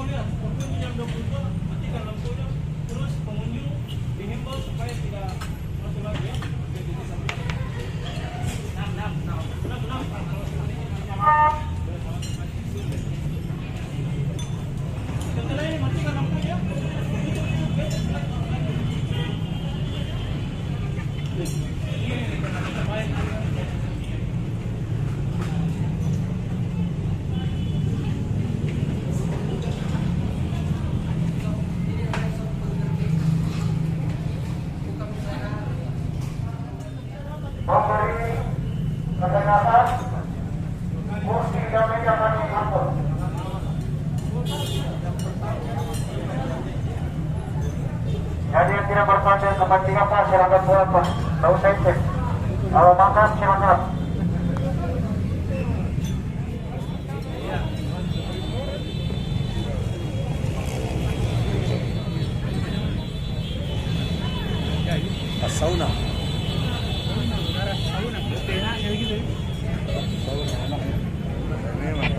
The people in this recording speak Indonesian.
lihat, waktu jam 22 matikan lampunya, terus pengunjung dihimbau supaya tidak masuk lagi ya. Oke, jadi sampai 6. Setelah ini matikan lampunya. Memberi kesehatan kursi dan meja kami atur. Jadi yang tidak berpandang kepentingan apa silakan pulang Pak. Tahu saya cek. Kalau makan silakan. Sauna. Sauna, gitu ya. Sauna enak ya. Memang